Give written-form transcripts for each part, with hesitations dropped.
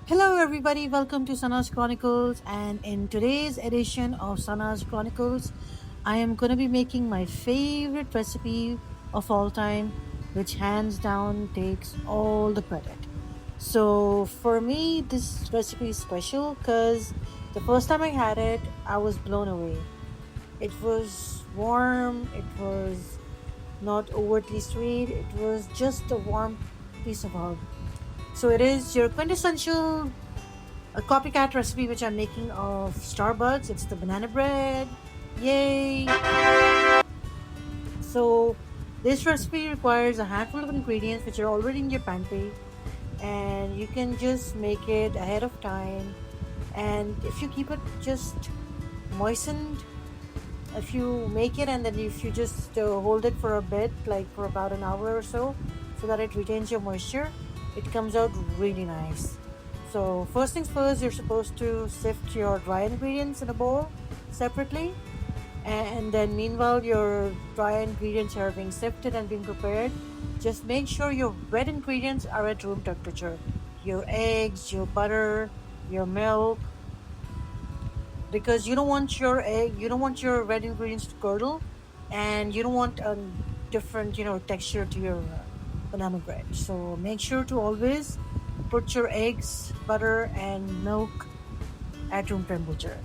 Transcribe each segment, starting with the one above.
Hello, everybody. Welcome to Sana's Chronicles. And in today's edition of Sana's Chronicles, I am going to be making my favorite recipe of all time, which hands down takes all the credit. So, for me, this recipe is special because the first time I had it, I was blown away. It was warm, it was not overtly sweet, it was just a warm piece of herb. So, it is your quintessential a copycat recipe which I'm making of Starbucks. It's the banana bread. Yay! So this recipe requires a handful of ingredients which are already in your pantry, and you can just make it ahead of time. And if you keep it just moistened, if you make it and then if you just hold it for a bit, like for about an hour or so that it retains your moisture, it comes out really nice. So first things first, you're supposed to sift your dry ingredients in a bowl separately, and then meanwhile your dry ingredients are being sifted and being prepared. Just make sure your wet ingredients are at room temperature. Your eggs, your butter, your milk, because you don't want your red ingredients to curdle, and you don't want a different texture to your banana bread. So make sure to always put your eggs, butter, and milk at room temperature.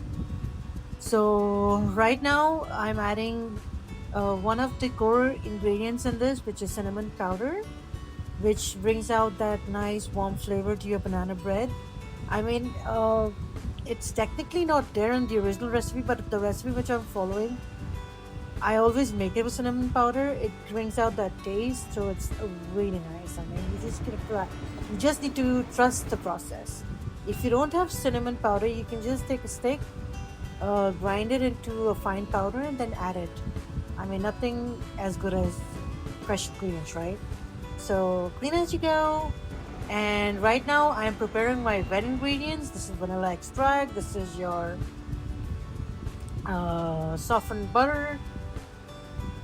So right now I'm adding one of the core ingredients in this, which is cinnamon powder, which brings out that nice warm flavor to your banana bread. I mean, it's technically not there in the original recipe, but the recipe which I'm following, I always make it with cinnamon powder. It brings out that taste, so it's really nice. I mean, you just need to trust the process. If you don't have cinnamon powder, you can just take a stick, grind it into a fine powder, and then add it. I mean, nothing as good as fresh ingredients, right? So clean as you go. And right now, I'm preparing my wet ingredients. This is vanilla extract. This is your softened butter.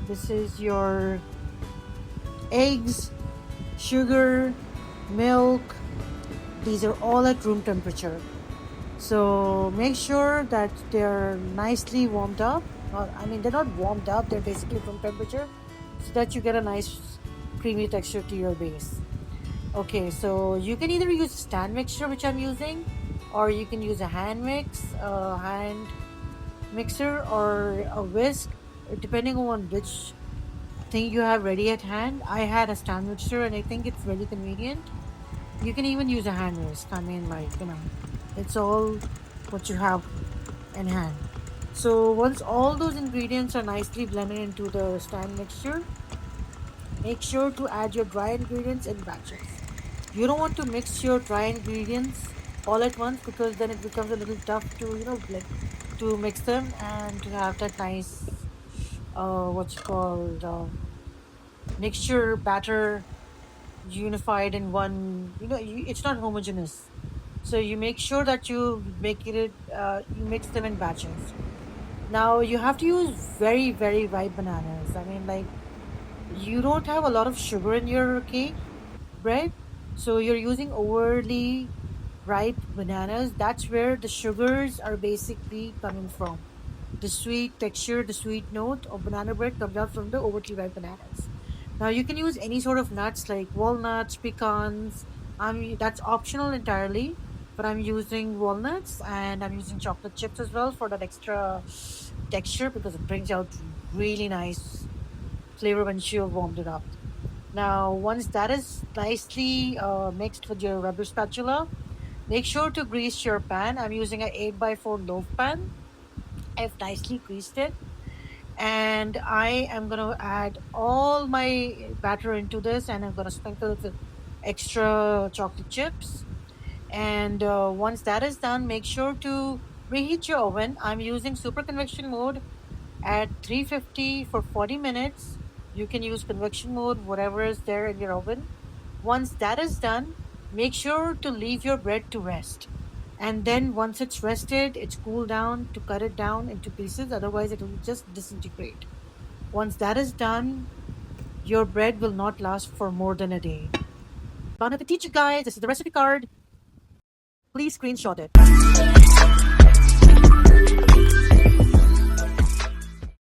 This is your eggs, sugar, milk. These are all at room temperature. So make sure that they're nicely warmed up. I mean, they're not warmed up, they're basically room temperature, so that you get a nice creamy texture to your base. Okay, so you can either use a stand mixture, which I'm using, or you can use a hand mixer, or a whisk, depending on which thing you have ready at hand. I had a stand mixer and I think it's really convenient. You can even use a hand whisk. I mean, it's all what you have in hand. So once all those ingredients are nicely blended into the stand mixture, make sure to add your dry ingredients in batches. You don't want to mix your dry ingredients all at once, because then it becomes a little tough to like to mix them and to have that nice what's called mixture batter unified in one. It's not homogeneous. So you make sure that you mix them in batches. Now you have to use very, very ripe bananas. I mean, like, you don't have a lot of sugar in your cake bread, so you're using overly ripe bananas. That's where the sugars are basically coming from. The sweet texture, the sweet note of banana bread comes out from the overly ripe bananas. Now you can use any sort of nuts like walnuts, pecans. That's optional entirely, but I'm using walnuts, and I'm using chocolate chips as well for that extra texture, because it brings out really nice flavor when you warmed it up. Now, once that is nicely mixed with your rubber spatula, make sure to grease your pan. I'm using an 8 by 4 loaf pan. I've nicely greased it, and I am going to add all my batter into this, and I'm going to sprinkle it with extra chocolate chips. And once that is done, make sure to reheat your oven. I'm using super convection mode at 350 for 40 minutes. You can use convection mode, whatever is there in your oven. Once that is done, make sure to leave your bread to rest. And then once it's rested, it's cooled down, to cut it down into pieces, otherwise, it will just disintegrate. Once that is done, your bread will not last for more than a day. Bon appetit, you guys! This is the recipe card. Please screenshot it.